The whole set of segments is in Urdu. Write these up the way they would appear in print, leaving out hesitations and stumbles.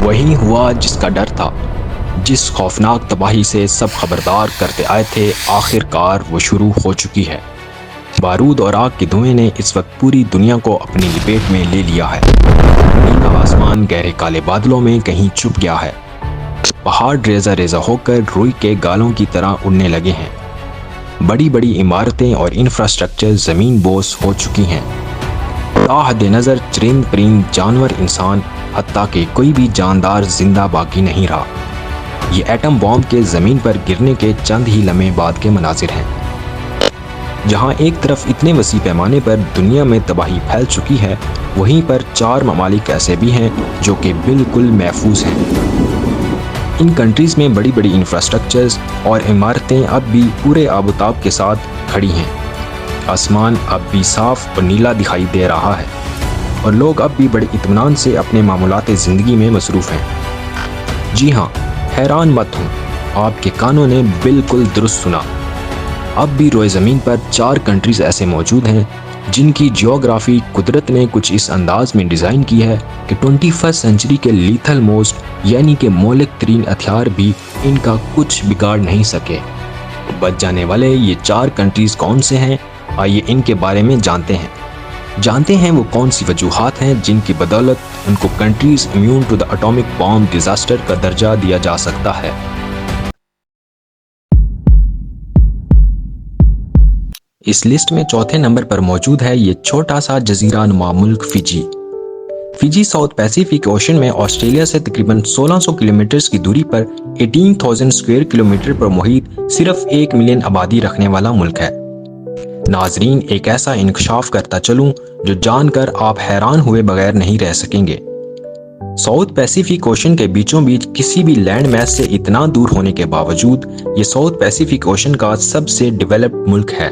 وہی ہوا جس کا ڈر تھا، جس خوفناک تباہی سے سب خبردار کرتے آئے تھے، آخر کار وہ شروع ہو چکی ہے۔ بارود اور آگ کے دھوئیں نے اس وقت پوری دنیا کو اپنی لپیٹ میں لے لیا ہے۔ نیلا آسمان گہرے کالے بادلوں میں کہیں چھپ گیا ہے۔ پہاڑ ریزہ ریزہ ہو کر روئی کے گالوں کی طرح اڑنے لگے ہیں۔ بڑی بڑی عمارتیں اور انفراسٹرکچر زمین بوس ہو چکی ہیں۔ تاحد نظر چرند پرند جانور، انسان، حتیٰ کہ کوئی بھی جاندار زندہ باقی نہیں رہا۔ یہ ایٹم بم کے زمین پر گرنے کے چند ہی لمحے بعد کے مناظر ہیں۔ جہاں ایک طرف اتنے وسیع پیمانے پر دنیا میں تباہی پھیل چکی ہے، وہیں پر 4 ممالک ایسے بھی ہیں جو کہ بالکل محفوظ ہیں۔ ان کنٹریز میں بڑی بڑی انفراسٹرکچرز اور عمارتیں اب بھی پورے آب و تاب کے ساتھ کھڑی ہیں۔ آسمان اب بھی صاف اور نیلا دکھائی دے رہا ہے، اور لوگ اب بھی بڑے اطمینان سے اپنے معمولات زندگی میں مصروف ہیں۔ جی ہاں، حیران مت ہوں، آپ کے کانوں نے بالکل درست سنا۔ اب بھی روئے زمین پر 4 کنٹریز ایسے موجود ہیں جن کی جیوگرافی قدرت نے کچھ اس انداز میں ڈیزائن کی ہے کہ 21 سنچری کے لیتھل موسٹ یعنی کہ مہلک ترین ہتھیار بھی ان کا کچھ بگاڑ نہیں سکے۔ بچ جانے والے یہ 4 کنٹریز کون سے ہیں؟ آئیے ان کے بارے میں جانتے ہیں وہ کون سی وجوہات ہیں جن کی بدولت ان کو countries immune to the atomic bomb disaster کا درجہ دیا جا سکتا ہے۔ اس لسٹ میں چوتھے نمبر پر موجود ہے یہ چھوٹا سا جزیرہ نما ملک Fiji. Fiji south Pacific ocean میں آسٹریلیا سے تقریباً 1600 کلومیٹرز کی دوری پر 18,000 اسکوائر کلومیٹر پر محیط صرف 1 ملین آبادی رکھنے والا ملک ہے۔ ناظرین، ایک ایسا انکشاف کرتا چلوں جو جان کر آپ حیران ہوئے بغیر نہیں رہ سکیں گے۔ ساؤتھ پیسیفک اوشن کے بیچوں بیچ کسی بھی لینڈ میس سے اتنا دور ہونے کے باوجود یہ ساؤتھ پیسیفک اوشن کا سب سے ڈیولپڈ ملک ہے۔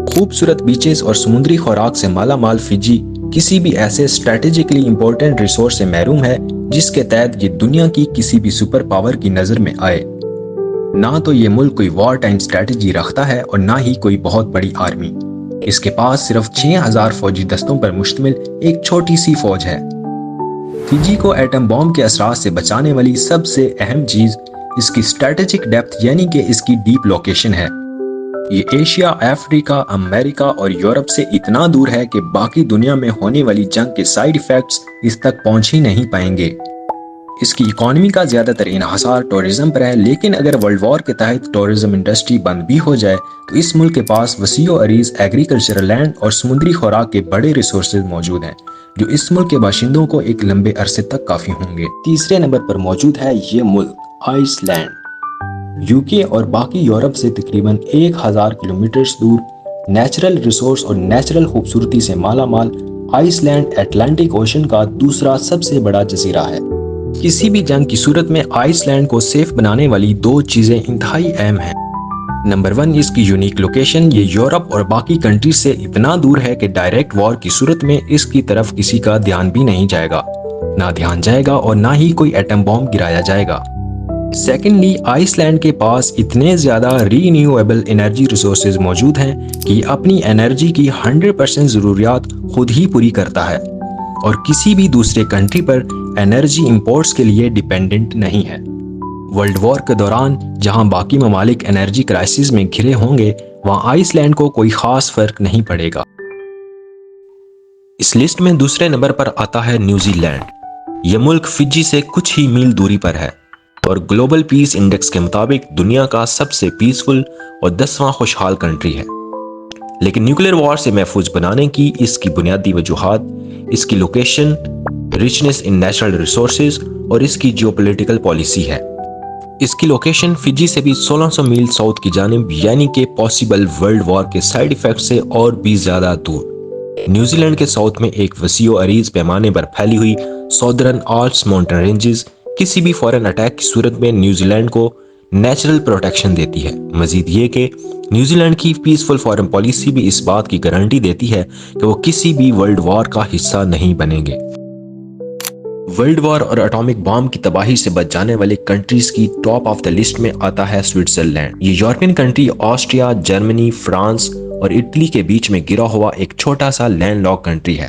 خوبصورت بیچز اور سمندری خوراک سے مالا مال فجی کسی بھی ایسے اسٹریٹجکلی امپورٹنٹ ریسورس سے محروم ہے جس کے تحت یہ دنیا کی کسی بھی سپر پاور کی نظر میں آئے۔ نہ تو یہ ملک کوئی وار ٹائم اسٹریٹجی رکھتا ہے اور نہ ہی کوئی بہت بڑی آرمی۔ اس کے پاس صرف 6000 فوجی دستوں پر مشتمل ایک چھوٹی سی فوج ہے۔ فجی کو ایٹم بم کے اثرات سے بچانے والی سب سے اہم چیز اس کی اسٹریٹجک ڈیپتھ یعنی کہ اس کی ڈیپ لوکیشن ہے۔ یہ ایشیا، افریقہ، امریکہ اور یورپ سے اتنا دور ہے کہ باقی دنیا میں ہونے والی جنگ کے سائیڈ ایفیکٹس اس تک پہنچ ہی نہیں پائیں گے۔ اس کی اکانومی کا زیادہ تر انحصار ٹورزم پر ہے، لیکن اگر ورلڈ وار کے تحت ٹورزم انڈسٹری بند بھی ہو جائے تو اس ملک کے پاس وسیع و عریض ایگریکلچرل لینڈ اور سمندری خوراک کے بڑے ریسورسز موجود ہیں جو اس ملک کے باشندوں کو ایک لمبے عرصے تک کافی ہوں گے۔ تیسرے نمبر پر موجود ہے یہ ملک آئس لینڈ۔ یوکے اور باقی یورپ سے تقریباً 1000 کلومیٹرز دور نیچرل ریسورس اور نیچرل خوبصورتی سے مالا مال آئس لینڈ اٹلانٹک اوشن کا دوسرا سب سے بڑا جزیرہ ہے۔ کسی بھی جنگ کی صورت میں آئس لینڈ کو سیف بنانے والی 2 چیزیں انتہائی اہم ہیں۔ نمبر 1 اس کی یونیک لوکیشن۔ یہ یورپ اور باقی کنٹریز سے اتنا دور ہے کہ ڈائریکٹ وار کی صورت میں اس کی طرف کسی کا دھیان بھی نہیں جائے گا، اور نہ ہی کوئی ایٹم بم گرایا جائے گا۔ سیکنڈلی، آئس لینڈ کے پاس اتنے زیادہ رینیویبل انرجی ریسورسز موجود ہیں کہ یہ اپنی انرجی کی 100% ضروریات خود ہی پوری کرتا ہے اور کسی بھی دوسرے کنٹری پر انرجی امپورٹس کے لیے ڈیپینڈنٹ نہیں ہے۔ ورلڈ وار کے دوران جہاں باقی ممالک انرجی کرائسس میں گھرے ہوں گے، وہاں آئس لینڈ کو کوئی خاص فرق نہیں پڑے گا۔ اس لسٹ میں دوسرے نمبر پر آتا ہے نیوزی لینڈ۔ یہ ملک فجی سے کچھ ہی میل دوری پر ہے اور گلوبل پیس انڈیکس کے مطابق دنیا کا سب سے پیسفل اور 10واں خوشحال کنٹری ہے۔ لیکن نیوکلیر وار سے محفوظ بنانے کی اس کی بنیادی وجوہات اس کی لوکیشن، ریچنس ان نیچرل ریسورسز اور اس کی جیوپولیٹیکل پالیسی ہے۔ اس کی لوکیشن فجی سے بھی 1600 میل ساؤتھ کی جانب یعنی کہ پاسبل ورلڈ وار کے سائیڈ ایفیکٹ سے اور بھی زیادہ دور۔ نیوزی لینڈ کے ساؤتھ میں ایک وسیع و عریض پیمانے پر پھیلی ہوئی سودرن آلپس ماؤنٹین رینجز کسی بھی فورن اٹیک کی صورت میں نیوزی لینڈ کو نیچرل پروٹیکشن دیتی ہے۔ مزید یہ کہ نیوزی لینڈ کی پیسفل فارن پالیسی بھی اس بات کی گارنٹی دیتی ہے کہ وہ کسی بھی ورلڈ وار کا حصہ نہیں بنیں گے۔ ورلڈ وار اور اٹامک بام کی تباہی سے بچ جانے والے کنٹریز کی ٹاپ آف دا لسٹ میں آتا ہے سوئٹزرلینڈ۔ یہ European country Austria, Germany, France اور اٹلی کے بیچ میں گرا ہوا ایک چھوٹا سا لینڈ لاک کنٹری ہے۔